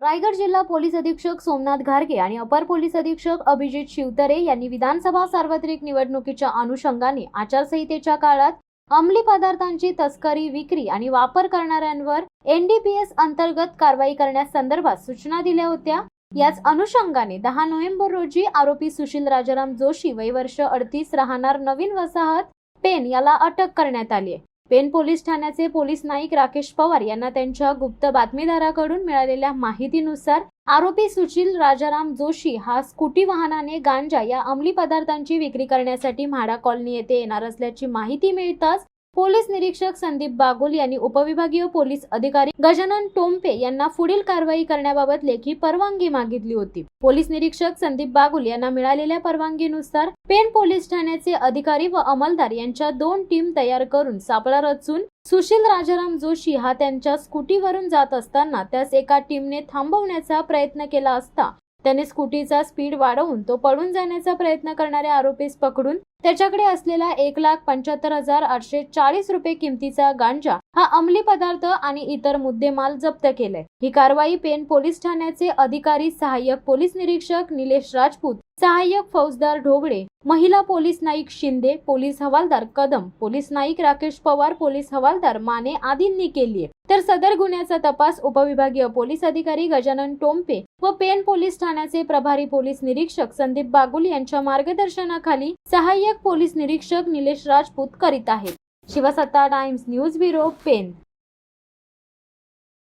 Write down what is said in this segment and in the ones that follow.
रायगड जिल्हा पोलीस अधीक्षक सोमनाथ घारगे आणि अपर पोलीस अधीक्षक अभिजित शिवतरे यांनी विधानसभा सार्वत्रिक निवडणुकीच्या अनुषंगाने आचारसंहितेच्या काळात अंमली पदार्थांची तस्करी, विक्री आणि वापर करणाऱ्यांवर NDPS अंतर्गत कारवाई करण्यासंदर्भात सूचना दिल्या होत्या। याच अनुषंगाने 10 नोव्हेंबर रोजी आरोपी सुशील राजाराम जोशी वय वर्ष 38 राहणार नवीन वसाहत पेन याला अटक करण्यात आली आहे। पेन पोलीस ठाण्याचे पोलीस नाईक राकेश पवार यांना त्यांच्या गुप्त बातमीदाराकडून मिळालेल्या माहितीनुसार आरोपी सुशील राजाराम जोशी हा स्कूटी वाहनाने गांजा या अंमली पदार्थांची विक्री करण्यासाठी म्हाडा कॉलनी येथे येणार असल्याची माहिती मिळताच पोलीस निरीक्षक संदीप बागुल यांनी उपविभागीय पोलीस अधिकारी गजानन टोम्पे यांना पुढील कारवाई करण्याबाबत लेखी परवानगी मागितली होती। पोलीस निरीक्षक संदीप बागुल यांना मिळालेल्या परवानगीनुसार पेन पोलीस ठाण्याचे अधिकारी व अंमलदार यांच्या 2 टीम तयार करून सापळा रचून सुशील राजाराम जोशी हा त्यांच्या स्कूटीवरून जात असताना त्यास एका टीमने थांबवण्याचा प्रयत्न केला असता त्याने स्कूटीचा स्पीड वाढवून तो पळून जाण्याचा प्रयत्न करणाऱ्या आरोपीस पकडून त्याच्याकडे असलेला 1,75,840 रुपये किमतीचा गांजा हा अंमली पदार्थ आणि इतर मुद्देमाल जप्त केले। ही कारवाई पेन पोलीस ठाण्याचे अधिकारी सहाय्यक पोलीस निरीक्षक निलेश राजपूत, सहाय्यक फौजदार ढोबळे, महिला पोलीस नाईक शिंदे, पोलीस हवालदार कदम, पोलीस नाईक राकेश पवार, पोलीस हवालदार माने आदींनी केली आहे। तर सदर गुन्ह्याचा तपास उपविभागीय पोलीस अधिकारी गजानन टोम्पे व पेन पोलीस ठाण्याचे प्रभारी पोलीस निरीक्षक संदीप बागुल यांच्या मार्गदर्शनाखाली सहाय्यक पोलीस निरीक्षक निलेश राजपूत करीत आहेत। शिवसत्ता टाइम्स न्यूज ब्युरो, पेन।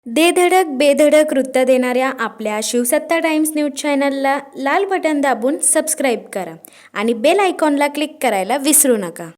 धडक बेधडक वृत्त देणाऱ्या आपल्या शिवसत्ता टाइम्स न्यूज चॅनलला लाल बटन दाबून सबस्क्राईब करा आणि बेल आयकॉनला क्लिक करायला विसरू नका।